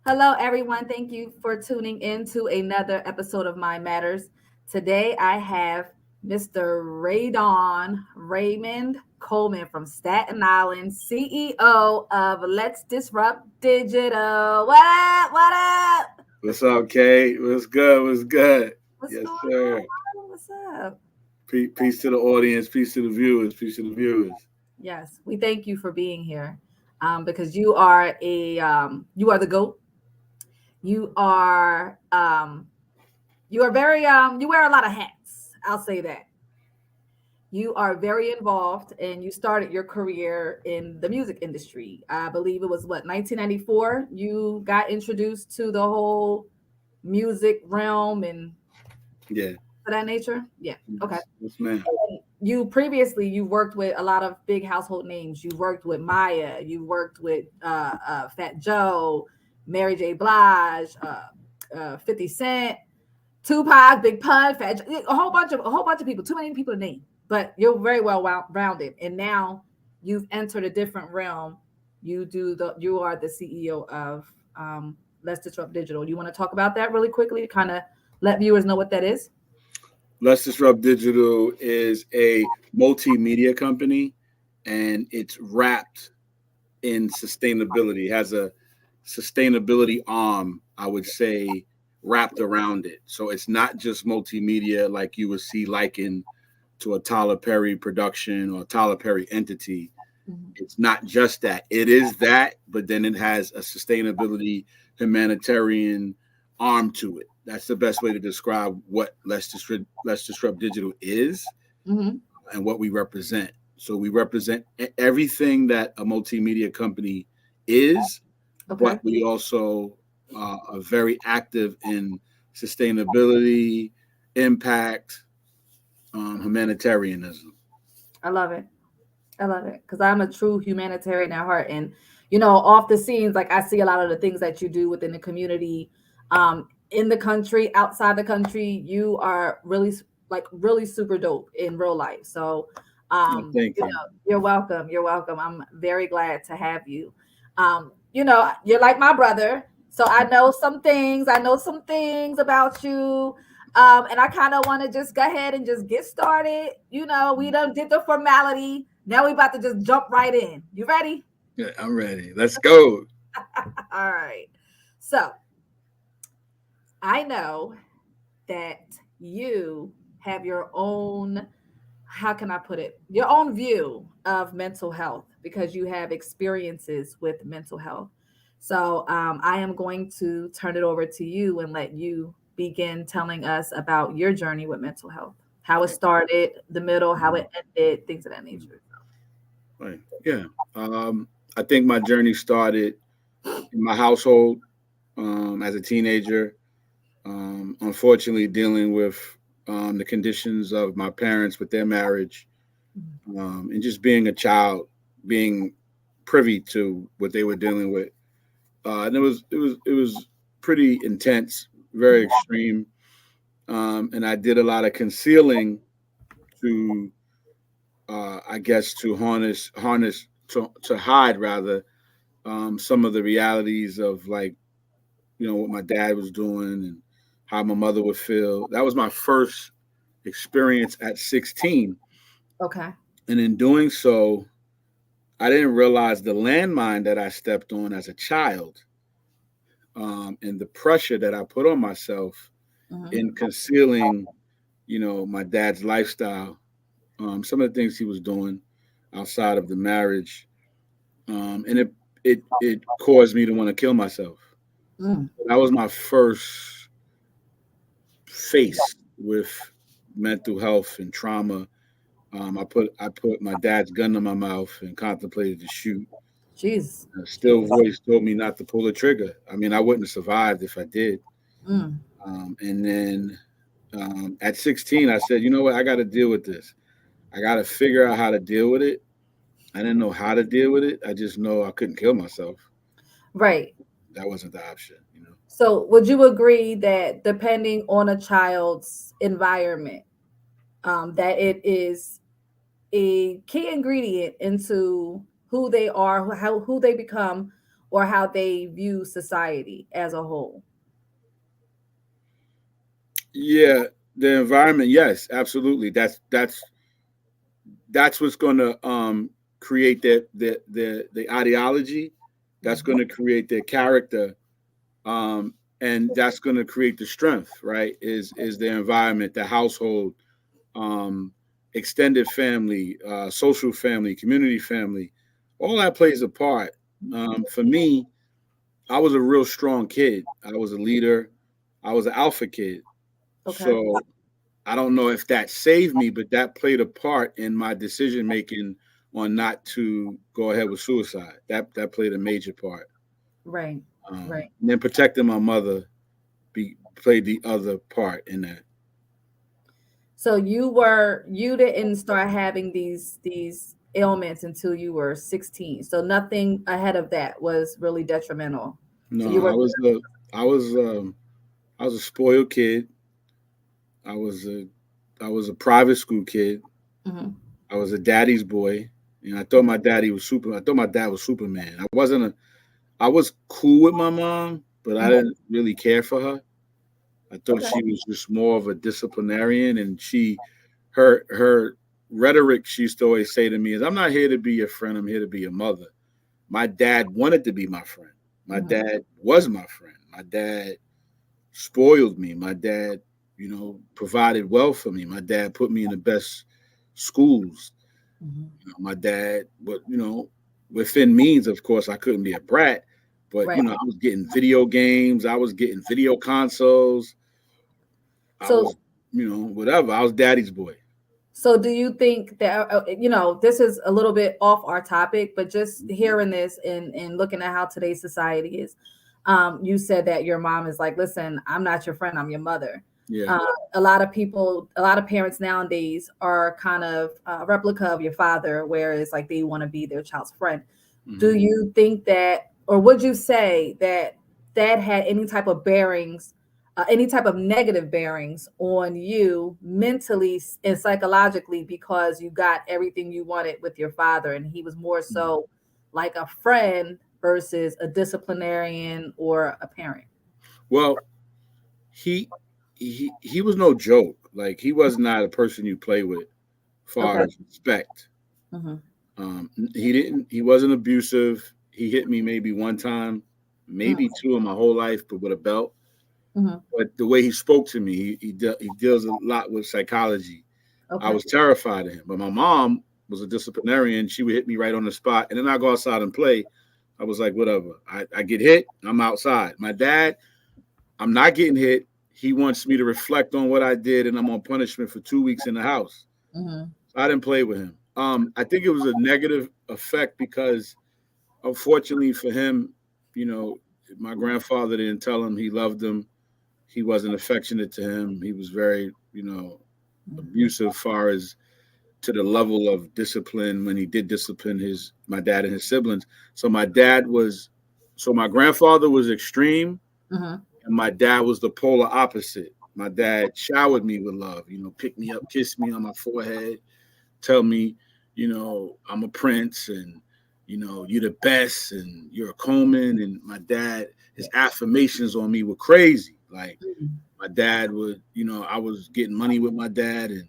Hello, everyone. Thank you for tuning in to another episode of Mind Matters. Today, I have Mr. Raydon Raymond Coleman from Staten Island, CEO of Let's Disrupt Digital. What up? What up? What's up, Kate? What's good? What's good? What's Yes, going sir. on? What's up? Peace to the audience. Peace to the viewers. Peace to the viewers. Yes, we thank you for being here, because you are the goat. You are very you wear a lot of hats. I'll say that. You are very involved and you started your career in the music industry. I believe it was what, 1994 you got introduced to the whole music realm and Yeah. of that nature. Yeah. Okay. Yes, ma'am. You worked with a lot of big household names. You worked with Maya, you worked with Fat Joe, Mary J. Blige, 50 Cent, Tupac, Big Pun, a whole bunch of people. Too many people to name, but you're very well rounded. And now you've entered a different realm. You are the CEO of Let's Disrupt Digital. You want to talk about that really quickly to kind of let viewers know what that is? Let's Disrupt Digital is a multimedia company, and it's wrapped in sustainability. It has a sustainability arm, I would say, wrapped around it. So it's not just multimedia like you would see likened to a Tyler Perry production or a Tyler Perry entity. Mhm. It's not just that. It is that, but then it has a sustainability humanitarian arm to it. That's the best way to describe what Let's Disrupt Digital is Mhm. and what we represent. So we represent everything that a multimedia company is, Okay. but we also are very active in sustainability, impact, humanitarianism. I love it. I love it because I'm a true humanitarian at heart, and off the scenes, like I see a lot of the things that you do within the community, in the country, outside the country. You are really super dope in real life. So, Oh, thank you. you're welcome. You're welcome. I'm very glad to have you. You're like my brother, so I know some things. I know some things about you. And I kind of want to just go ahead and just get started. We done did the formality. Now we about to just jump right in. You ready? Yeah, I'm ready. Let's go. All right. So I know that you have your own, how can I put it? Your own view of mental health because you have experiences with mental health. So I am going to turn it over to you and let you begin telling us about your journey with mental health, how it started, the middle, how it ended, things of that nature. Right. Yeah. I think my journey started in my household as a teenager. Unfortunately, dealing with the conditions of my parents with their marriage, and just being a child, being privy to what they were dealing with, and it was pretty intense, very extreme, and I did a lot of concealing to, I guess, to harness to hide rather some of the realities of, like, what my dad was doing and how my mother would feel. That was my first experience at 16. Okay. And in doing so, I didn't realize the landmine that I stepped on as a child, and the pressure that I put on myself Hmm. in concealing, my dad's lifestyle, some of the things he was doing outside of the marriage. And it caused me to want to kill myself. Mm. That was my first face with mental health and trauma. I put my dad's gun in my mouth and contemplated to shoot. Jeez. A still Jeez. voice told me not to pull the trigger. I mean, I wouldn't have survived if I did. Mm. And then at 16, I said, you know what? I got to deal with this. I got to figure out how to deal with it. I didn't know how to deal with it. I just know I couldn't kill myself. Right. That wasn't the option. So, would you agree that depending on a child's environment, that it is a key ingredient into who they are, who they become, or how they view society as a whole? Yeah, the environment. Yes, absolutely. That's what's going to create the ideology. That's Mhm. going to create their character, um, and that's going to create the strength. Right? Is the environment, the household, um, extended family, social family, community family, all that plays a part. For me, I was a real strong kid. I was a leader. I was an alpha kid. Okay. So I don't know if that saved me, but that played a part in my decision making on not to go ahead with suicide. That played a major part. Right. Right. And then protecting my mother played the other part in that. So you didn't start having these ailments until you were 16. So nothing ahead of that was really detrimental. So No, you were I was I was a spoiled kid. I was a I was a private school kid. Mhm. I was a daddy's boy. And I thought my daddy was super. I thought my dad was Superman. I was cool with my mom, but I Mhm. didn't really care for her. I thought Okay. she was just more of a disciplinarian, and her rhetoric she used to always say to me is, "I'm not here to be your friend. I'm here to be your mother." My dad wanted to be my friend. My Mhm. dad was my friend. My dad spoiled me. My dad, provided well for me. My dad put me in the best schools. Mhm. My dad, but within means, of course, I couldn't be a brat, but Right. I was getting video games. I was getting video consoles. I So was, whatever. I was daddy's boy. So do you think that this is a little bit off our topic, but just Mhm. hearing this and looking at how today's society is, you said that your mom is like, listen, I'm not your friend, I'm your mother. Yeah. Uh, a lot of parents nowadays are kind of a replica of your father, whereas like they want to be their child's friend. Do Hmm. you think that, or would you say that that had any type of bearings, any type of negative bearings on you mentally and psychologically because you got everything you wanted with your father and he was more so like a friend versus a disciplinarian or a parent? Well, he he was no joke. Like he was not a person you play with, far Okay. as respect. Hmm. He wasn't abusive. He hit me maybe one time, maybe two in my whole life, but with a belt. Hmm. But the way he spoke to me, he deals a lot with psychology. I Okay. was terrified of him. But my mom was a disciplinarian. She would hit me right on the spot, and then I go outside and play. I was like, whatever. I get hit, I'm outside. My dad, I'm not getting hit. He wants me to reflect on what I did, and I'm on punishment for 2 weeks in the house. Hmm. So I didn't play with him. I think it was a negative effect because, unfortunately for him, you know, my grandfather didn't tell him he loved him. He wasn't affectionate to him. He was very, abusive, far as to the level of discipline when he did discipline his my dad and his siblings. So my grandfather was extreme, Hmm. and my dad was the polar opposite. My dad showered me with love, pick me up, kiss me on my forehead, tell me, I'm a prince, and you're the best, and you're a Coleman. And my dad, his affirmations on me were crazy. Like my dad would, I was getting money with my dad, and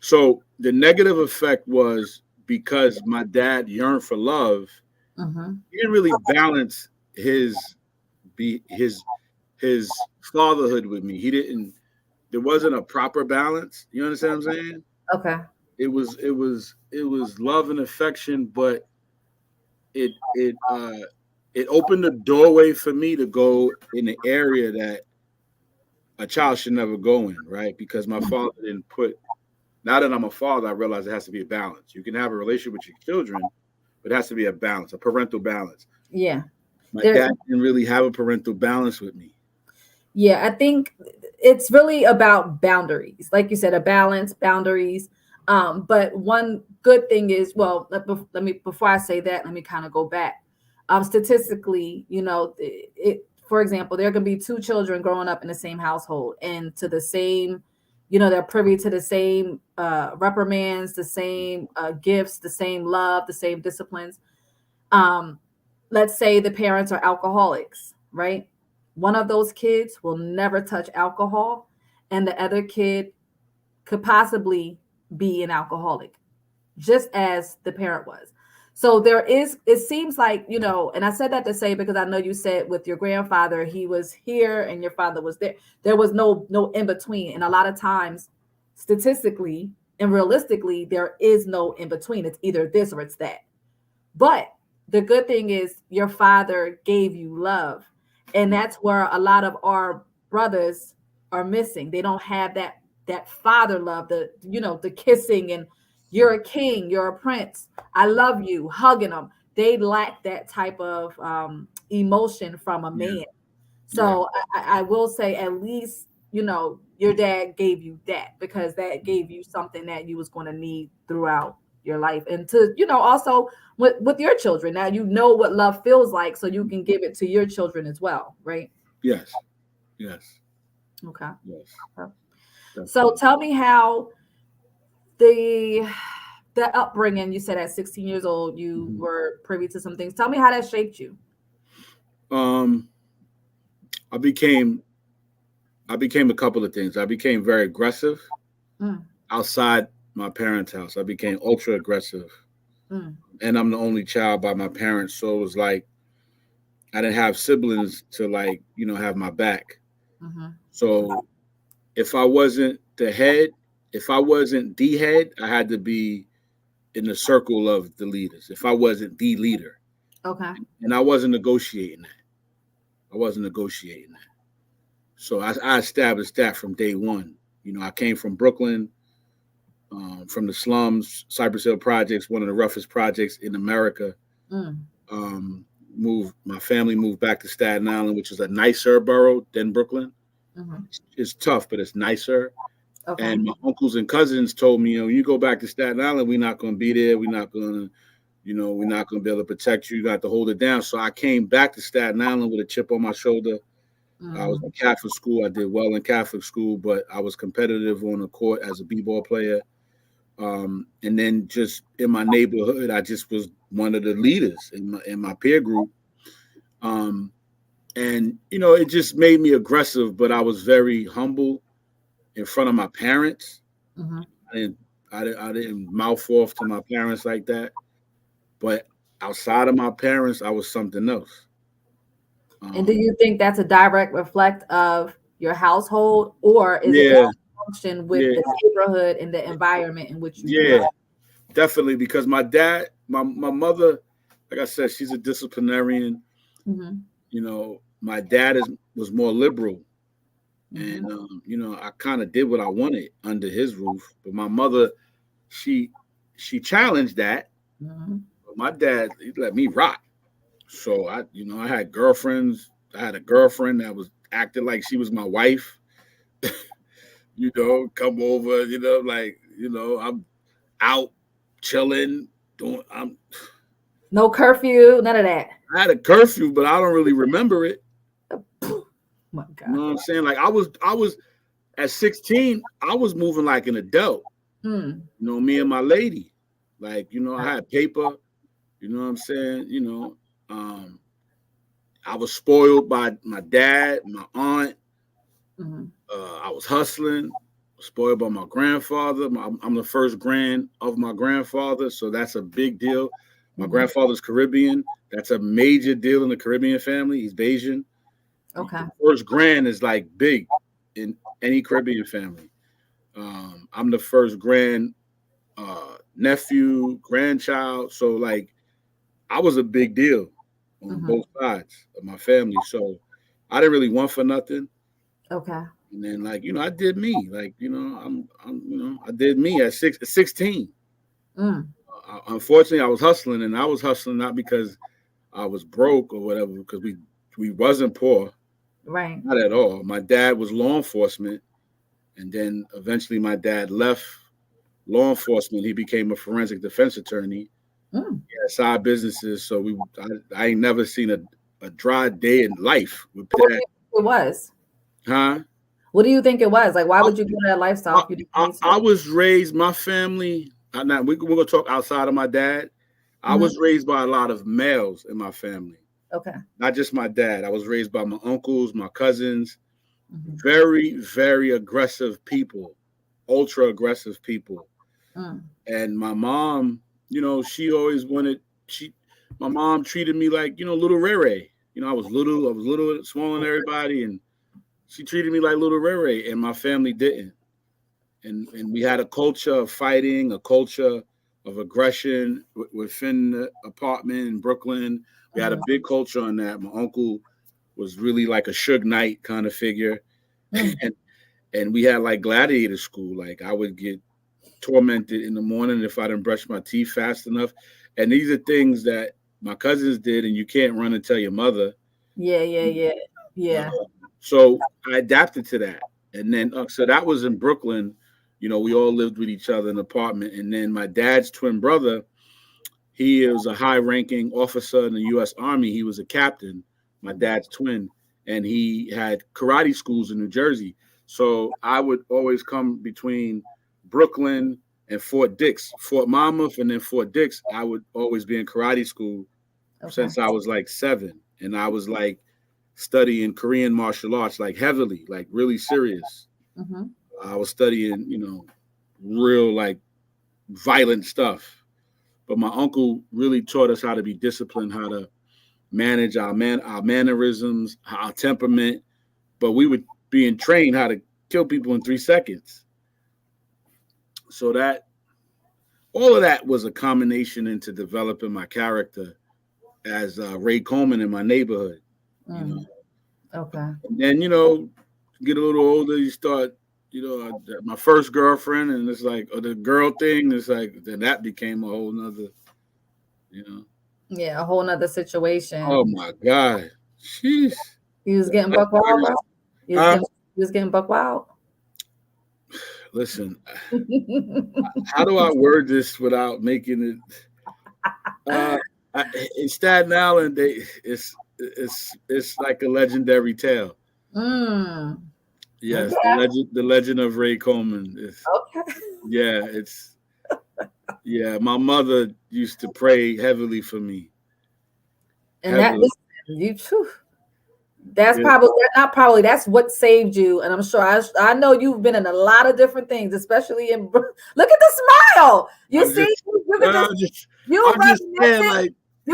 so the negative effect was because my dad yearned for love. Hmm. He didn't really balance his his fatherhood with me. He didn't. There wasn't a proper balance. You understand what I'm saying? Okay. It was love and affection, but it it uh it opened the doorway for me to go in an area that a child should never go in, right? Because my father didn't put. Now that I'm a father, I realize there has to be a balance. You can have a relationship with your children, but it has to be a balance, a parental balance. Yeah. My There. dad didn't really have a parental balance with me. Yeah, I think it's really about boundaries. Like you said, a balance, boundaries. But one good thing is, well, let me before I say that, let me kind of go back. Statistically, for example, there can be two children growing up in the same household and to the same, they're privy to the same reprimands, the same gifts, the same love, the same disciplines. Um, let's say the parents are alcoholics, right? One of those kids will never touch alcohol, and the other kid could possibly be an alcoholic, just as the parent was. So there is, it seems like, and I said that to say, because I know you said with your grandfather, he was here and your father was there. There was no in between. And a lot of times, statistically and realistically, there is no in between. It's either this or it's that. But the good thing is your father gave you love. And that's where a lot of our brothers are missing. They don't have that father love, the kissing and you're a king, you're a prince. I love you, hugging them. They lack that type of emotion from a Yeah. man. So I will say at least, your dad gave you that, because that gave you something that you was going to need throughout your life. And to, also with your children, now you know what love feels like, so you can give it to your children as well, right? Yes. Yes. Okay. Yes. So Definitely. tell me how the the upbringing, you said at 16 years old you Mhm. were privy to some things. Tell me how that shaped you. Um, I became a couple of things. I became very aggressive Mm, outside my parents' house. I became ultra aggressive, mm, and I'm the only child by my parents, so it was like I didn't have siblings to like have my back. mm-hmm. So if I wasn't the head, if I wasn't the head, I had to be in the circle of the leaders. If I wasn't the leader, Okay. and I wasn't negotiating that. I wasn't negotiating that. So I established that from day one. I came from Brooklyn, from the slums, Cypress Hill Projects, one of the roughest projects in America. Mm, Um, my family moved back to Staten Island, which is a nicer borough than Brooklyn. mm-hmm. It's tough, but it's nicer. Okay. And my uncles and cousins told me, you go back to Staten Island, we're not going to be there. We're not going to, we're not going to be able to protect you. You got to hold it down. So I came back to Staten Island with a chip on my shoulder. I was Mm, in Catholic school. I did well in Catholic school, but I was competitive on the court as a b-ball player. And then just in my neighborhood, I just was one of the leaders in my peer group. Um, and it just made me aggressive, but I was very humble in front of my parents. mm-hmm. I didn't I didn't mouth off to my parents like that. But outside of my parents, I was something else. And do Um, you think that's a direct reflect of your household, or is it yeah, a function with yeah, the neighborhood and the environment in which you grew yeah, up? definitely. Because my mother, like I said, she's a disciplinarian. Mm-hmm. My dad was more liberal, Mm-hmm. and I kind of did what I wanted under his roof. But my mother, she she challenged that. Mm-hmm. But my dad, he let me rock. So I had girlfriends. I had a girlfriend that was acting like she was my wife. Come over. I'm out chilling. Doing. No curfew, none of that. I had a curfew, but I don't really remember it. Oh my You God. know what I'm saying? Like I was at 16. I was moving like an adult. Mm. Me and my lady. Like I had paper. You know what I'm saying? Um, I was spoiled by my dad, my aunt. Mm-hmm. I was hustling, spoiled by my grandfather. I'm the first grand of my grandfather, so that's a big deal. My Mm-hmm. grandfather's Caribbean. That's a major deal in the Caribbean family. He's Bayesian. Okay. The first grand is like big in any Caribbean family. I'm the first grand nephew, grandchild. So like I was a big deal on Mm-hmm. both sides of my family. So I didn't really want for nothing. Okay. And then like, I did me. Like, I did me at 16. Mm. Unfortunately, I was hustling, and I was hustling not because I was broke or whatever, because we wasn't poor, Right. not at all. My dad was law enforcement, and then eventually my dad left law enforcement. He became a forensic defense attorney. Mm. He had side businesses, so I ain't never seen a dry day in life with What do that. you think it was? Huh? What do you think it was? Like, why would you go to that lifestyle I, if you didn't I, need I to? was raised, my family. Now we're gonna talk outside of my dad. I was raised by a lot of males in my family. Okay. Not just my dad. I was raised by my uncles, my cousins, Mm-hmm. very, very aggressive people, ultra aggressive people. Mm. And my mom, she always my mom treated me like, little Ray Ray. I was little, smaller than everybody. And she treated me like little Ray Ray, and my family didn't. And we had a culture of fighting, a culture of aggression within the apartment in Brooklyn. We had a big culture on that. My uncle was really like a Suge Knight kind of figure. And we had like gladiator school. Like I would get tormented in the morning if I didn't brush my teeth fast enough. And these are things that my cousins did, and you can't run and tell your mother. Yeah. So I adapted to that. And then, so that was in Brooklyn. We all lived with each other in an apartment. And then my dad's twin brother, he was a high-ranking officer in the U.S. Army. He was a captain, my dad's twin, and he had karate schools in New Jersey. So I would always come between Brooklyn and Fort Dix, Fort Monmouth, and then Fort Dix. I would always be in karate school since I was like 7, and I was like studying Korean martial arts, like heavily, like really serious. Mm-hmm. I was studying, real like violent stuff. But my uncle really taught us how to be disciplined, how to manage our mannerisms, our temperament. But we were being trained how to kill people in 3 seconds. So that all of that was a combination into developing my character as Ray Coleman in my neighborhood. Okay. And then, get a little older, you start, my first girlfriend, and it's like, the girl thing, it's like, then that became a whole nother, Yeah, a whole nother situation. Oh my God. Jeez. You was getting buck wild, bro? You was getting buck wild? Listen, how do I word this without making it? In Staten Island, it's like a legendary tale. Yes, Okay. the legend of Ray Coleman. Okay. My mother used to pray heavily for me. And that's what saved you. And I'm sure I know you've been in a lot of different things, especially in look at the smile. You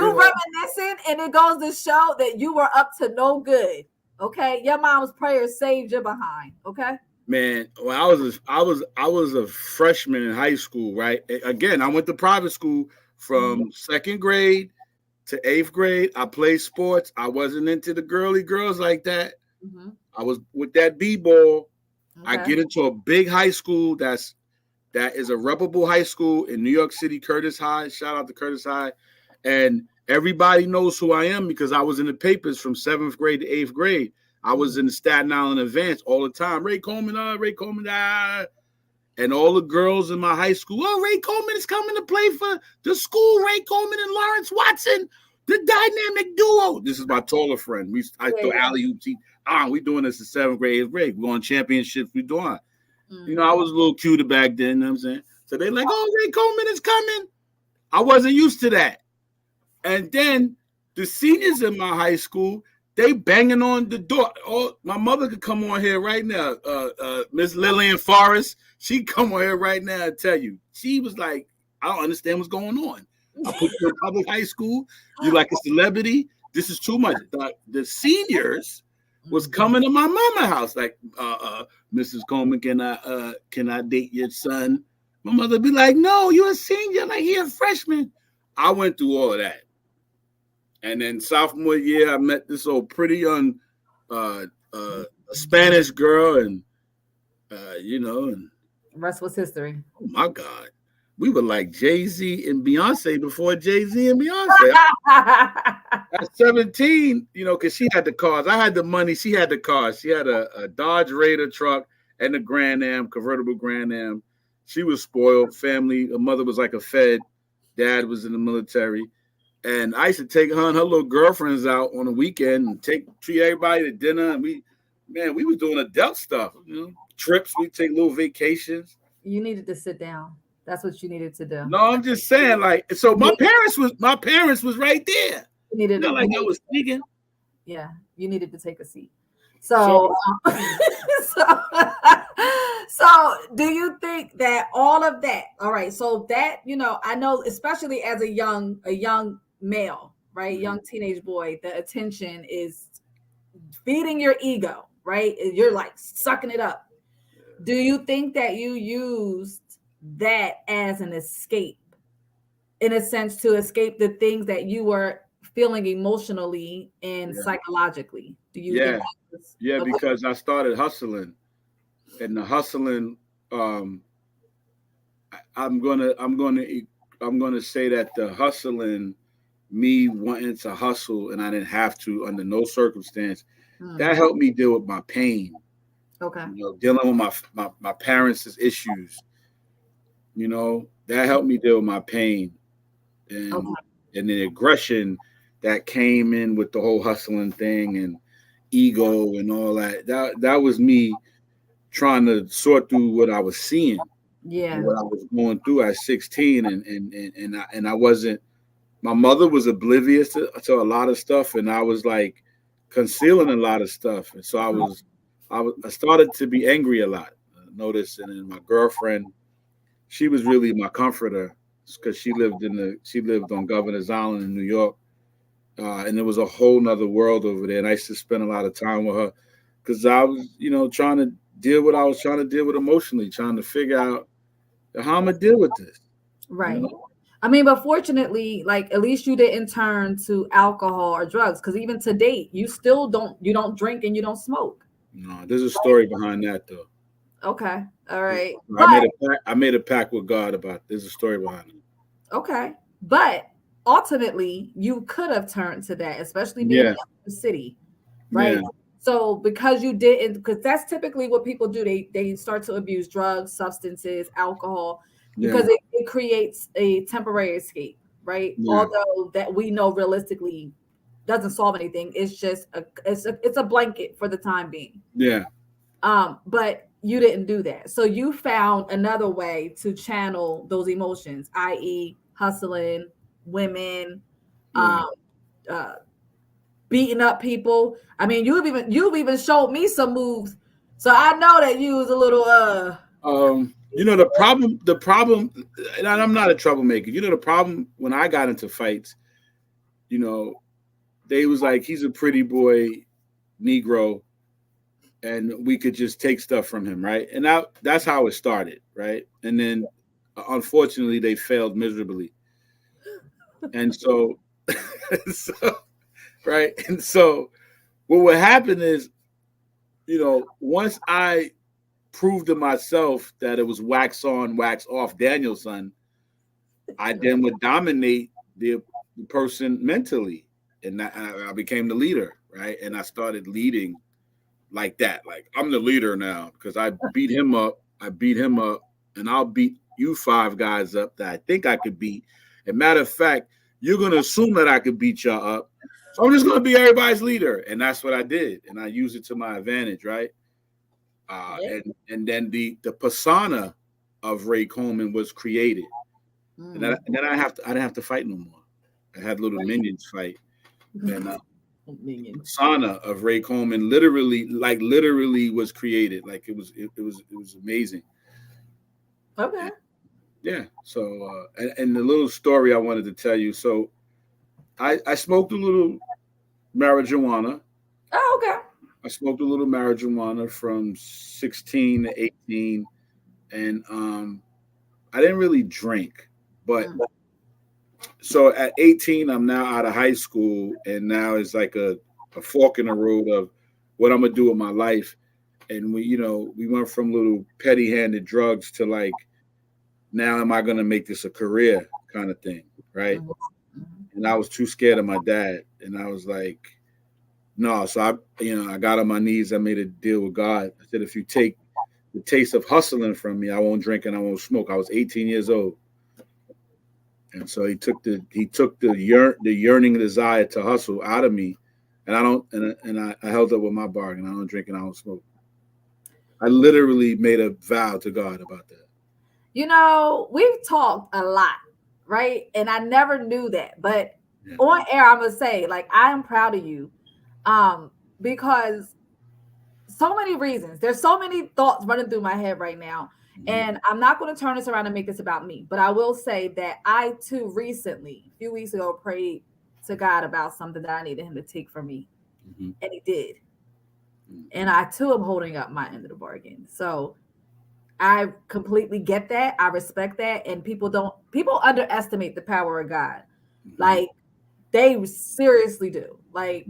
reminiscing, and it goes to show that you were up to no good. Okay, your mom's prayers saved your behind. Okay, man. When I was a freshman in high school, right? Again, I went to private school from 2nd grade to 8th grade. I played sports. I wasn't into the girly girls like that. I was with that b-ball. I get into a big high school that is a reputable high school in New York City, Curtis High. Shout out to Curtis High. And everybody knows who I am because I was in the papers from 7th grade to 8th grade. I was in the Staten Island Advance all the time. Ray Coleman, and all the girls in my high school. Oh, Ray Coleman is coming to play for the school. Ray Coleman and Lawrence Watson, the dynamic duo. This is my taller friend. I throw alley hoops. We doing this in 7th grade, 8th grade. We're on championships. We doing. I was a little cuter back then. You know what I'm saying? So they like, oh, Ray Coleman is coming. I wasn't used to that. And then the seniors in my high school, they banging on the door. Oh, my mother could come on here right now. Miss Lillian Forrest, she come on here right now and tell you. She was like, I don't understand what's going on. I put you in public high school. You like a celebrity. This is too much. The seniors was coming to my mama house like, Mrs. Coleman, can I date your son? My mother be like, no, you're a senior. Like, he a freshman. I went through all of that. And then sophomore year, I met this old pretty young a Spanish girl, and and rest was history. Oh my God, we were like Jay-Z and Beyonce before Jay-Z and Beyonce. At 17, because she had the cars, I had the money, she had the cars. She had a Dodge Raider truck and a Grand Am, convertible Grand Am. She was spoiled. Family, her mother was like a Fed, dad was in the military. And I used to take her and her little girlfriends out on the weekend and treat everybody to dinner. And we was doing adult stuff, trips. We take little vacations. You needed to sit down. That's what you needed to do. No, I'm just saying, like, so my parents was right there. You needed Not to, like I was thinking. yeah, you needed to take a seat. So So, so, so do you think that all of that, all right, so that, I know, especially as a young male, right, young teenage boy, the attention is feeding your ego, right? You're like sucking it up. Do you think that you used that as an escape, in a sense, to escape the things that you were feeling emotionally and psychologically? Do you think yeah, that was yeah, okay? because I started hustling, and the hustling, um, I'm gonna, I'm gonna, I'm gonna say that the hustling, me wanting to hustle, and I didn't have to under no circumstance, that helped me deal with my pain. Okay. Dealing with my parents' issues. That helped me deal with my pain and Okay. and the aggression that came in with the whole hustling thing and ego and all that. That was me trying to sort through what I was seeing and Yeah. what I was going through at 16, and I wasn't. My mother was oblivious to a lot of stuff, and I was like concealing a lot of stuff, and so I started to be angry a lot. Notice, and then my girlfriend, she was really my comforter because she lived on Governor's Island in New York, and there was a whole nother world over there. And I used to spend a lot of time with her because I was, trying to deal with what I was trying to deal with emotionally, trying to figure out how I'm gonna deal with this. You Right. know? I mean, but fortunately, like, at least you didn't turn to alcohol or drugs, because even to date, you don't drink and you don't smoke. No, there's a story behind that though. Okay. All right. I But made a pact. I made a pact with God about. There's a story behind it. okay. But ultimately, you could have turned to that, especially being in Yeah, the city, yeah, right? So because you didn't, because that's typically what people do. They start to abuse drugs, substances, alcohol, yeah, because it creates a temporary escape, right? yeah, Although that we know realistically doesn't solve anything. It's just it's a blanket for the time being. yeah, But you didn't do that. So you found another way to channel those emotions, i.e., hustling, women, yeah. um, uh, beating up people. I mean, you've even showed me some moves, so I know that you was a little The problem, and I'm not a troublemaker. The problem when I got into fights, you know, they was like, he's a pretty boy, Negro, and we could just take stuff from him, right? And that's how it started, right? And then, unfortunately, they failed miserably, and so, so right, and so what would happen is, once I proved to myself that it was wax on, wax off Danielson, I then would dominate the person mentally, and I became the leader, right? And I started leading like that, like I'm the leader now because I beat him up, and I'll beat you five guys up that I think I could beat. And matter of fact, you're gonna assume that I could beat y'all up, so I'm just gonna be everybody's leader, and that's what I did, and I used it to my advantage, right? yeah. And then the persona of Ray Coleman was created, and then I didn't have to fight no more. I had little minions fight, and Minions. persona of Ray Coleman literally was created. Like it was amazing. Okay. And yeah. So and the little story I wanted to tell you. So I smoked a little marijuana. Oh, okay. I smoked a little marijuana from 16 to 18, and I didn't really drink, but so at 18, I'm now out of high school, and now it's like a fork in the road of what I'm gonna do with my life. And we went from little petty-handed drugs to like, now am I gonna make this a career kind of thing, right? Mhm. And I was too scared of my dad, and I was like, no. So I got on my knees. I made a deal with God. I said, if you take the taste of hustling from me, I won't drink and I won't smoke. I was 18 years old. And so the yearning desire to hustle out of me, and I don't and I held up with my bargain. I don't drink and I don't smoke. I literally made a vow to God about that. We've talked a lot, right? And I never knew that. But Yeah. on air, I'm gonna say, like, I am proud of you. Because so many reasons. There's so many thoughts running through my head right now. And I'm not going to turn this around and make this about me, but I will say that I too recently, a few weeks ago, prayed to God about something that I needed him to take from me. And he did. And I too am holding up my end of the bargain. So I completely get that. I respect that. And people underestimate the power of God. Like, they seriously do. Like,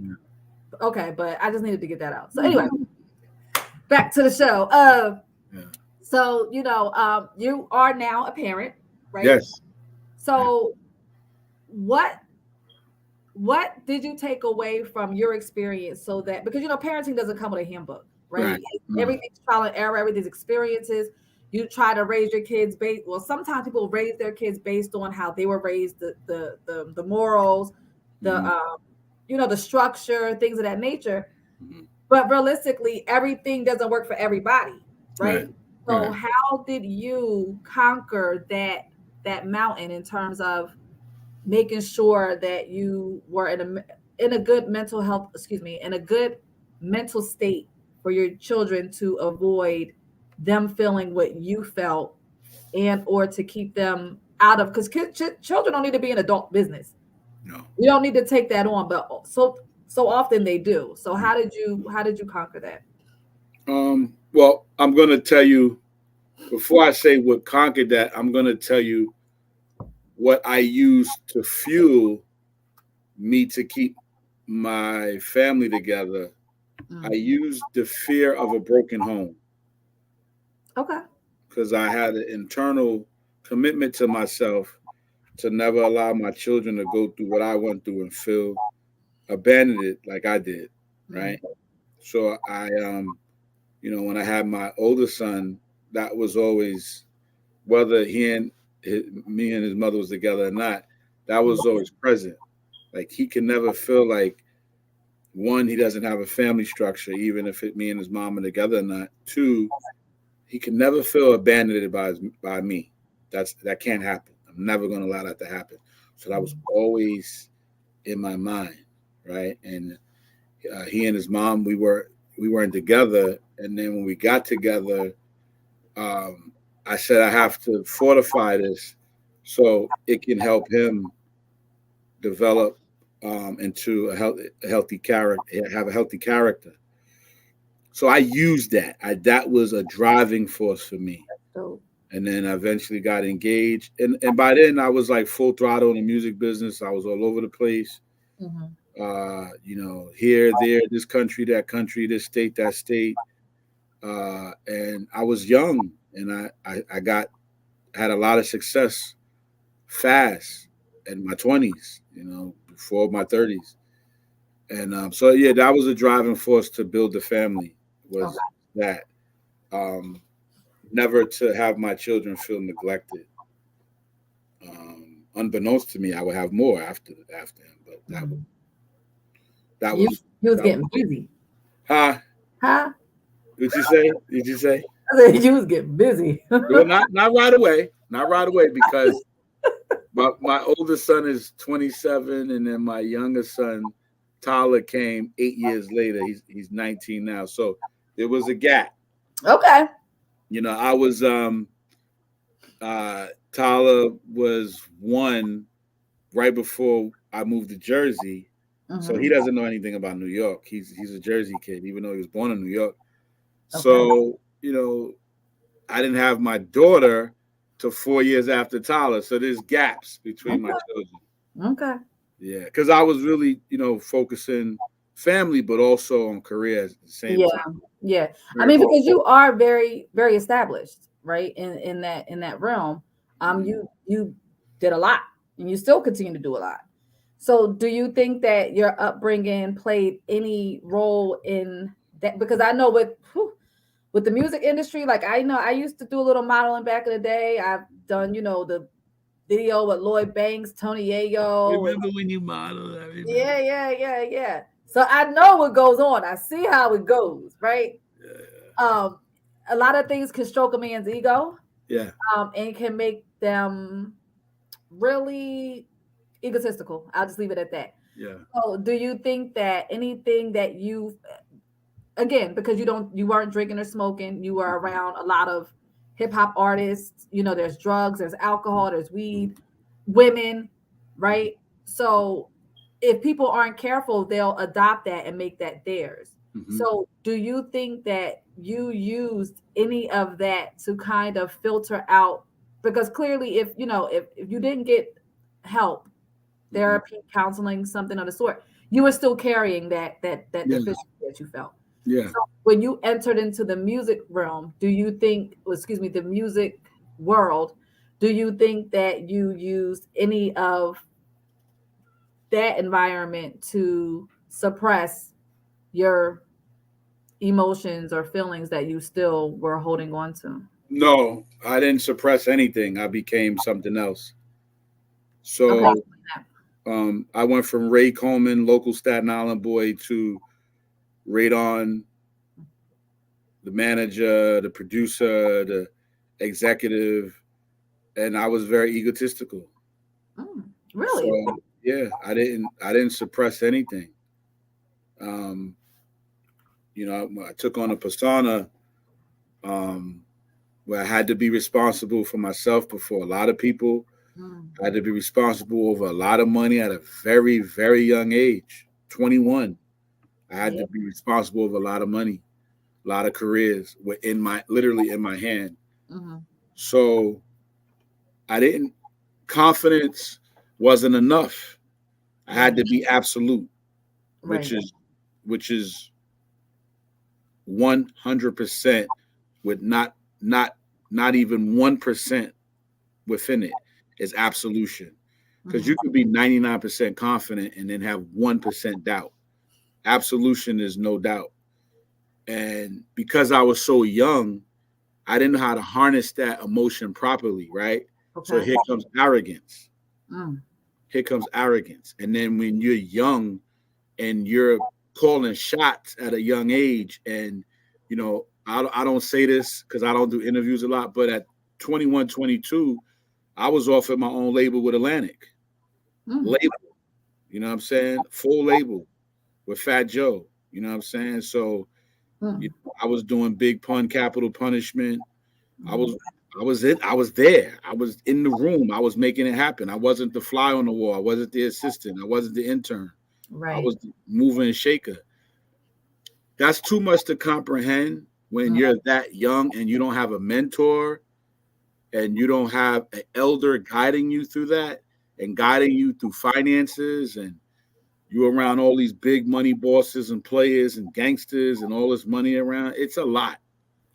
okay, but I just needed to get that out. So anyway, back to the show. So you are now a parent, right? Yes. So what did you take away from your experience, so that, because parenting doesn't come with a handbook, right? Everything's trial and error, everything's experiences. You try to raise your kids based, well, sometimes people raise their kids based on how they were raised, the morals, the structure, things of that nature. But realistically, everything doesn't work for everybody, right? So how did you conquer that mountain in terms of making sure that you were in a good mental health, in a good mental state for your children, to avoid them feeling what you felt, and or to keep them out of, because children don't need to be an adult business. No. You don't need to take that on, but so often they do. So how did you conquer that? Well, I'm going to tell you, before I say what conquered that, I'm going to tell you what I used to fuel me to keep my family together. I used the fear of a broken home. Okay. Because I had an internal commitment to myself to never allow my children to go through what I went through and feel abandoned like I did, right? So I, when I had my older son, that was always, whether me and his mother was together or not, that was always present. Like, he can never feel like, one, he doesn't have a family structure, even if me and his mom are together or not. Two, he can never feel abandoned by me. That can't happen. I'm never going to allow that to happen. So that was always in my mind, right? And he and his mom, we weren't together. And then when we got together, I said I have to fortify this so it can help him develop into a healthy character, have a healthy character. So I used that. That was a driving force for me. And then I eventually got engaged. And by then I was like full throttle in the music business. I was all over the place. Here, there, this country, that country, this state, that state. And I was young, and I had a lot of success fast in my 20s, before my 30s. And so, yeah, that was a driving force to build the family, was that. Never to have my children feel neglected. Unbeknownst to me, I would have more after him, but that was he was getting busy. Huh? What'd you say? Did you say? I said you was getting busy. Well, not right away. Not right away, because my oldest son is 27, and then my youngest son, Tyler, came 8 years later. He's 19 now. So there was a gap. Okay. I was Tyler was 1 right before I moved to Jersey. So he doesn't know anything about New York. He's a Jersey kid, even though he was born in New York. Okay. So, I didn't have my daughter till 4 years after Tyler. So there's gaps between my children. Okay. Yeah, because I was really, focusing family, but also on career at the same time. Yeah. I mean, because you are very, very established, right? In that realm. You did a lot, and you still continue to do a lot. So do you think that your upbringing played any role in that? Because I know with the music industry, like, I know I used to do a little modeling back in the day. I've done, the video with Lloyd Banks, Tony Yayo. Remember when you modeled? Yeah. So I know what goes on. I see how it goes, right? Yeah. A lot of things can stroke a man's ego. Yeah. And can make them really egotistical. I'll just leave it at that. Yeah. So, do you think that anything that you, again, because you weren't drinking or smoking, you were around a lot of hip hop artists, there's drugs, there's alcohol, there's weed, women, right? So if people aren't careful, they'll adopt that and make that theirs. Mm-hmm. So do you think that you used any of that to kind of filter out, because clearly if you didn't get help, Mm-hmm. therapy, counseling, something of the sort, you were still carrying that Yeah. deficiency that you felt. Yeah. So when you entered into the music realm, do you think, well, excuse me, the music world, do you think that you used any of that environment to suppress your emotions or feelings that you still were holding on to? No, I didn't suppress anything. I became something else. Okay. So I went from Ray Coleman, local Staten Island boy, to Raydon, the manager, the producer, the executive, and I was very egotistical. Really? So yeah, I didn't suppress anything. Um, I took on a persona um, where I had to be responsible for myself before a lot of people. Mm, I had to be responsible over a lot of money at a very, very young age, 21. I had yeah. to be responsible over a lot of money, a lot of careers were literally in my hand. Hmm. So I didn't, confidence wasn't enough. I had Right. to be absolute, which Right. is, which is 100% with not even 1% within it is absolution. Because Hmm. you could be 99% confident and then have 1% doubt. Absolution is no doubt. And because I was so young, I didn't know how to harness that emotion properly, right? So Okay. here comes arrogance. Mm, Here comes arrogance. And then when you're young and you're calling shots at a young age, and, I don't say this because I don't do interviews a lot, but at 21, 22, I was offered my own label with Atlantic. mm, Label, you know what I'm saying? Full label with Fat Joe, you know what I'm saying? So, mm, I was doing Big Pun, Capital Punishment. I mm. was I was there. I was in the room. I was making it happen. I wasn't the fly on the wall. I wasn't the assistant. I wasn't the intern. I Right. was the mover and shaker. That's too much to comprehend when Mm, you're that young and you don't have a mentor and you don't have an elder guiding you through that and guiding you through finances, and you around all these big money bosses and players and gangsters and all this money around. It's a lot.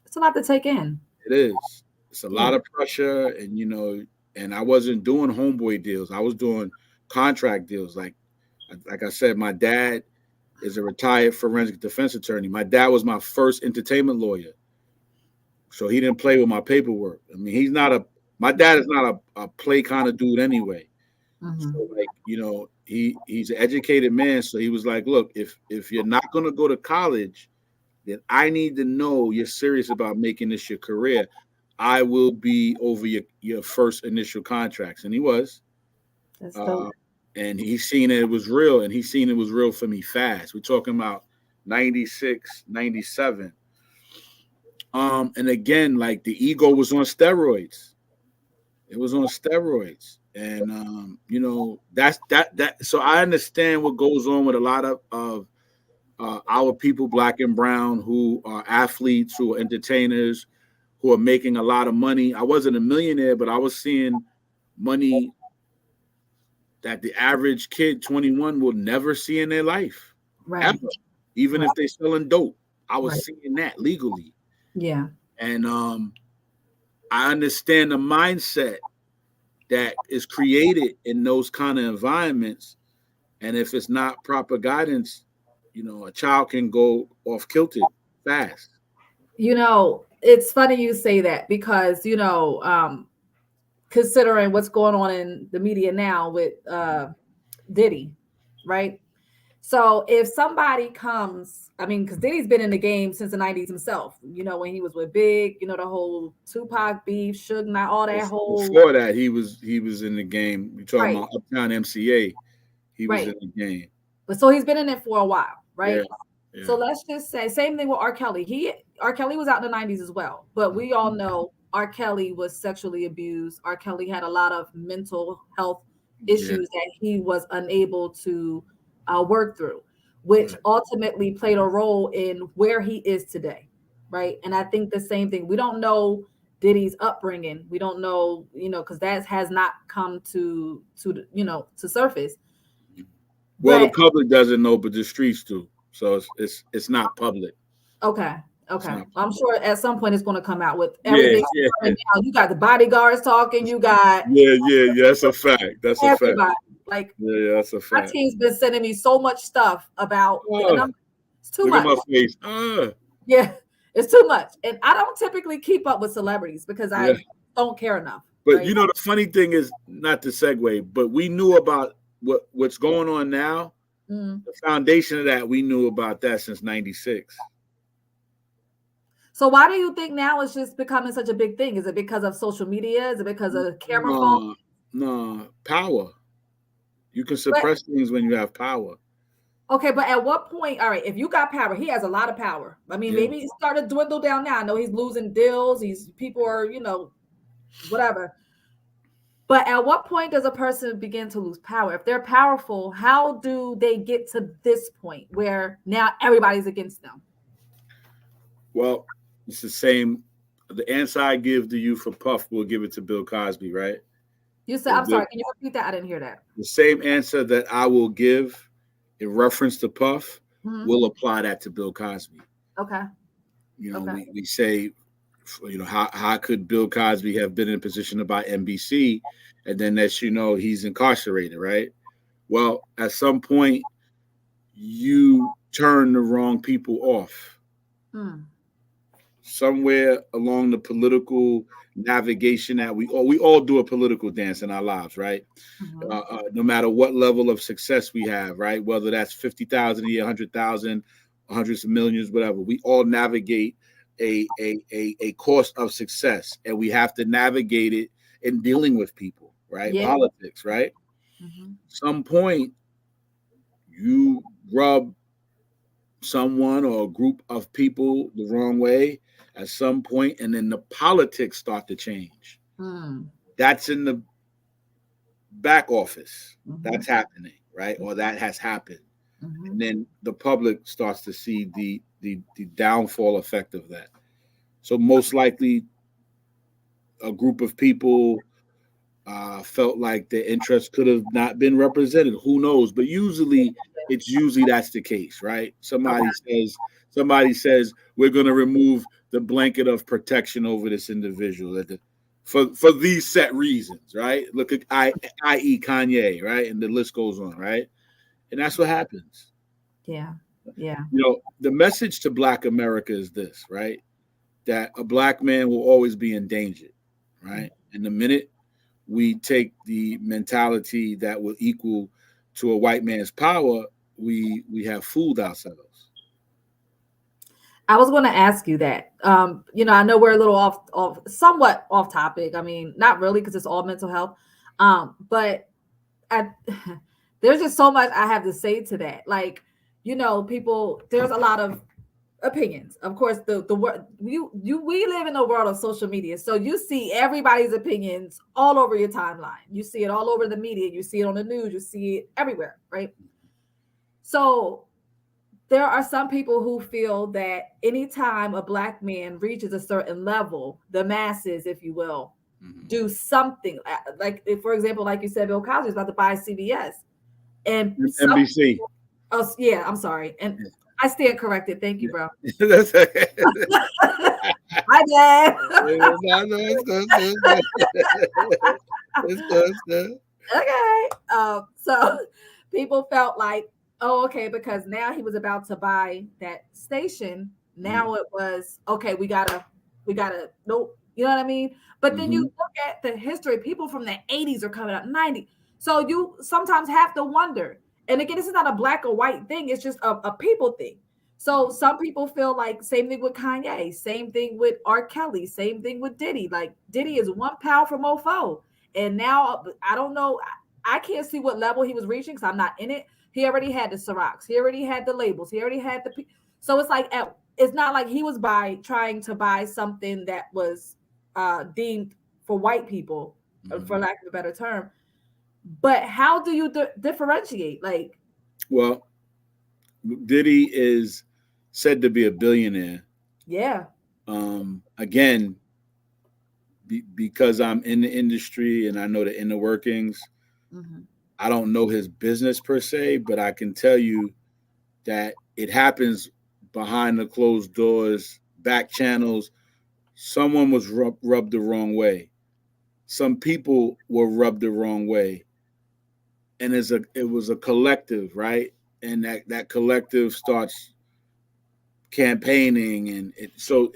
it's a lot to take in. It is. It's a Yeah. lot of pressure, and and I wasn't doing homeboy deals. I was doing contract deals. Like I said, my dad is a retired forensic defense attorney. My dad was my first entertainment lawyer, so he didn't play with my paperwork. I mean, he's not a. My dad is not a play kind of dude anyway. Hmm. So like, he's an educated man. So he was like, look, if you're not gonna go to college, then I need to know you're serious about making this your career. I will be over your first initial contracts. And he was. That's dope. Uh, and he seen it was real, and he seen it was real for me fast. We're talking about 96, 97. And again, like the ego was on steroids. It was on steroids. And that's so I understand what goes on with a lot of our people, black and brown, who are athletes, who are entertainers, who are making a lot of money. I wasn't a millionaire, but I was seeing money that the average kid, 21, will never see in their life, Right. ever. Even Right. if they're selling dope, I was Right. seeing that legally. Yeah. And I understand the mindset that is created in those kind of environments. And if it's not proper guidance, a child can go off kilted fast. It's funny you say that because, considering what's going on in the media now with Diddy, right? So if somebody comes, I mean, because Diddy's been in the game since the 90s himself, when he was with Big, the whole Tupac beef, Suge Knight, all that whole. Before that, he was in the game. You're talking Right, about Uptown MCA. He was right. in the game. But so he's been in it for a while, Yeah, right? So yeah. let's just say same thing with R. Kelly. R. Kelly was out in the 90s as well, but we all know R. Kelly was sexually abused. R. Kelly had a lot of mental health Yeah. issues that he was unable to work through, which Right. ultimately played a role in where he is today, right? And I think the same thing. We don't know Diddy's upbringing. We don't know, because that has not come to surface. Well, the But public doesn't know, but the streets do. So it's not public. okay. It's Okay. not I'm public. sure at some point it's going to come out with Yeah, everything yeah, coming down. You got the bodyguards talking. You got yeah. That's a fact. That's a fact. everybody. Like Yeah, that's a my fact. team's been sending me so much stuff about, and Oh, it's too look at much. my face. Yeah, it's too much. And I don't typically keep up with celebrities because Yeah. I don't care enough. But Right. the funny thing is, not to segue, but we knew about what's going on now. Mm. The foundation of that, we knew about that since '96. So why do you think now it's just becoming such a big thing? Is it because of social media? Is it because of camera phone? No, no, power. You can But suppress things when you have power. okay, but at what point? All right, if you got power, he has a lot of power. I mean, Yeah. maybe he started to dwindle down now. I know he's losing deals. People are, whatever. But at what point does a person begin to lose power? If they're powerful, how do they get to this point where now everybody's against them? Well, it's the same. The answer I give to you for Puff, we'll give it to Bill Cosby, right? You said, I'm sorry, can you repeat that? I didn't hear that. The same answer that I will give in reference to Puff, we'll apply that to Bill Cosby. Okay. We say, how could Bill Cosby have been in a position to buy NBC, and then he's incarcerated, right? Well, at some point, you turn the wrong people off. Somewhere along the political navigation that we all do a political dance in our lives, right? No matter what level of success we have, right? Whether that's 50,000 a year, 100,000, hundreds of millions, whatever, we all navigate a course of success, and we have to navigate it in dealing with people, right? Yeah. Politics, right? Some point you rub someone or a group of people the wrong way at some point, and then the politics start to change. That's in the back office. That's happening, right? Or that has happened. And then the public starts to see the downfall effect of that. So most likely a group of people felt like their interests could have not been represented. Who knows? But usually that's the case, right? Somebody says we're going to remove the blanket of protection over this individual for these set reasons, right? Look at i.e. Kanye, right? And the list goes on, right? And that's what happens. Yeah. Yeah. The message to Black America is this, right? That a Black man will always be endangered, right? And the minute we take the mentality that will equal to a white man's power, we have fooled ourselves. I was going to ask you that. I know we're a little somewhat off topic. I mean, not really, because it's all mental health. But there's just so much I have to say to that. Like, people, there's a lot of opinions. Of course, the word we live in a world of social media, so you see everybody's opinions all over your timeline. You see it all over the media. You see it on the news. You see it everywhere, right? So there are some people who feel that anytime a Black man reaches a certain level, the masses, if you will, do something. Like, for example, like you said, Bill Cosby is about to buy CBS. And NBC. Oh, yeah, I'm sorry. And I stand corrected. Thank you, bro. That's okay. Hi, Dad. It's good. Okay. So people felt like, oh, okay, because now he was about to buy that station. Now it was okay. We gotta, nope. You know what I mean? But then you look at the history. People from the 80s are coming up, 90s. So you sometimes have to wonder, and again, this is not a black or white thing. It's just a people thing. So some people feel like same thing with Kanye, same thing with R. Kelly, same thing with Diddy. Like Diddy is one powerful mofo. And now I don't know. I can't see what level he was reaching because I'm not in it. He already had the Cirocs. He already had the labels. He already had the. So it's like it's not like he was trying to buy something that was deemed for white people, for lack of a better term. But how do you differentiate? Like, well, Diddy is said to be a billionaire. Yeah. Again, because I'm in the industry and I know the inner workings, I don't know his business per se, but I can tell you that it happens behind the closed doors, back channels. Someone was rubbed the wrong way. Some people were rubbed the wrong way. And it was a collective, right? And that collective starts campaigning, and so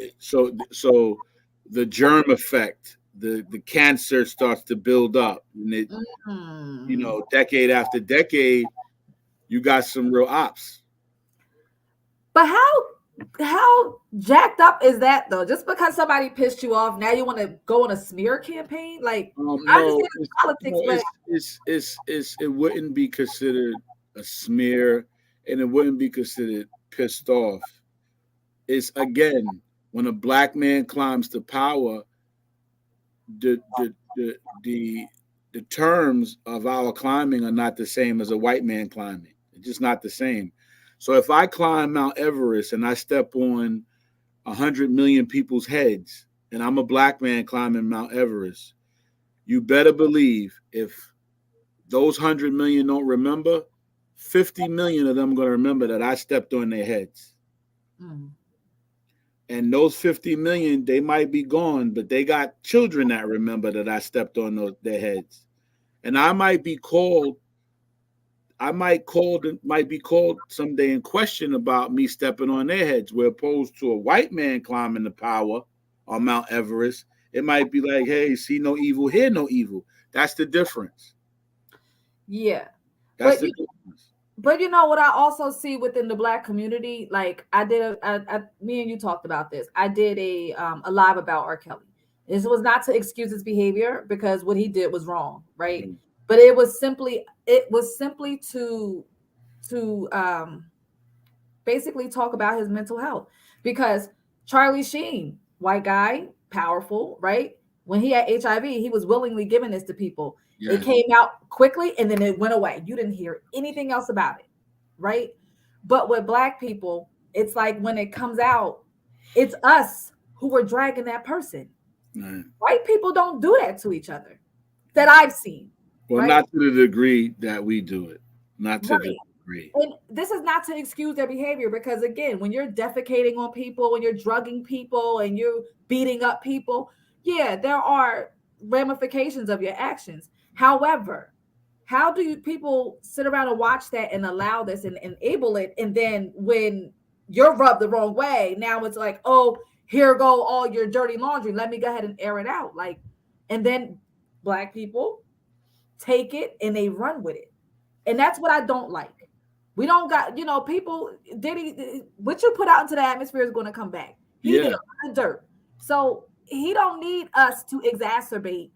the germ effect, the cancer starts to build up, and it, decade after decade, you got some real ops. But how jacked up is that though? Just because somebody pissed you off, now you want to go on a smear campaign? Like, I understand politics, but it wouldn't be considered a smear, and it wouldn't be considered pissed off. It's, again, when a black man climbs to power, the terms of our climbing are not the same as a white man climbing. It's just not the same. So if I climb Mount Everest and I step on 100 million people's heads, and I'm a black man climbing Mount Everest, you better believe if those 100 million don't remember, 50 million of them are going to remember that I stepped on their heads. And those 50 million, they might be gone, but they got children that remember that I stepped on their heads. And I might be called someday in question about me stepping on their heads, where opposed to a white man climbing the power on Mount Everest, it might be like, hey, see no evil, hear no evil. That's the difference. Yeah. That's the difference. But you know what I also see within the black community, like I did, me and you talked about this. I did a live about R. Kelly. This was not to excuse his behavior because what he did was wrong, right? But it was simply to basically talk about his mental health, because Charlie Sheen, white guy, powerful, right? When he had HIV, he was willingly giving this to people. Yes. It came out quickly and then it went away. You didn't hear anything else about it, right? But with black people, it's like when it comes out, it's us who were dragging that person. Right. White people don't do that to each other that I've seen. Well, right? Not to the degree that we do it. Not to the degree. And this is not to excuse their behavior, because again, when you're defecating on people, when you're drugging people and you're beating up people, yeah, there are ramifications of your actions. However, how do people sit around and watch that and allow this and enable it? And then when you're rubbed the wrong way, now it's like, oh, here go all your dirty laundry. Let me go ahead and air it out. Like, and then black people take it and they run with it. And that's what I don't like. We don't got, people, what you put out into the atmosphere is going to come back. He did a lot of dirt. So he don't need us to exacerbate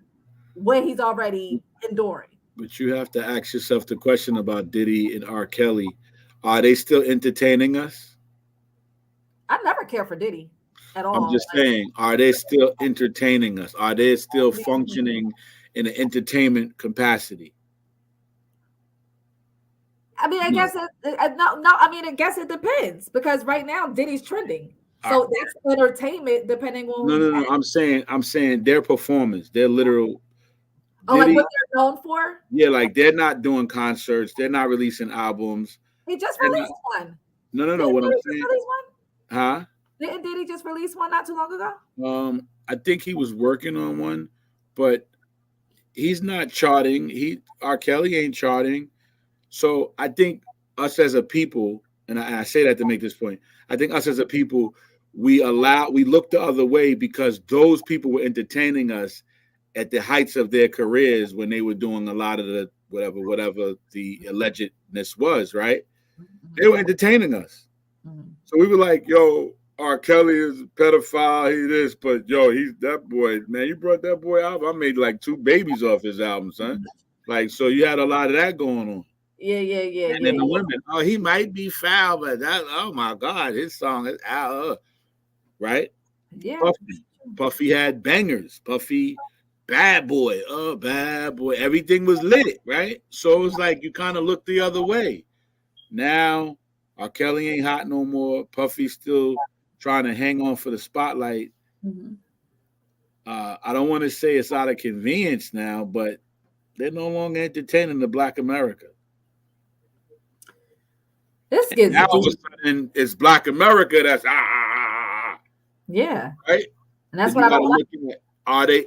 what he's already enduring. But you have to ask yourself the question about Diddy and R. Kelly. Are they still entertaining us? I never care for Diddy at all. I'm just saying, are they still entertaining us? Are they still functioning in an entertainment capacity? I mean, I guess I guess it depends, because right now Diddy's trending. So that's entertainment depending on No. I'm saying their performance, their literal. Diddy, like what they're known for? Yeah, like they're not doing concerts, they're not releasing albums. He just released one. No. What I'm saying. Huh? Did he just release one not too long ago? I think he was working on one, but he's not charting. R. Kelly ain't charting. So I think us as a people, and I say that to make this point, I think us as a people, we look the other way because those people were entertaining us at the heights of their careers when they were doing a lot of whatever the allegedness was, right? Mhm. They were entertaining us. Mhm. So we were like, yo, R. Kelly is a pedophile, he this, but yo, he's that boy, man. You brought that boy out. I made like 2 babies off his album, son. Like, so you had a lot of that going on. Yeah, yeah, yeah, And yeah, then the yeah. women, oh, he might be foul, but that, oh my God, his song is out, right? Yeah. Puffy. Puffy had bangers. Puffy, bad boy, oh, bad boy. Everything was lit, right? So it was like you kind of look the other way. Now, R. Kelly ain't hot no more. Puffy's still trying to hang on for the spotlight. Mhm. I don't want to say it's out of convenience now, but they're no longer entertaining the Black America. This gets Now all of deep. a sudden it's Black America that's Yeah. right. And that's Then what you I got to don't like. look at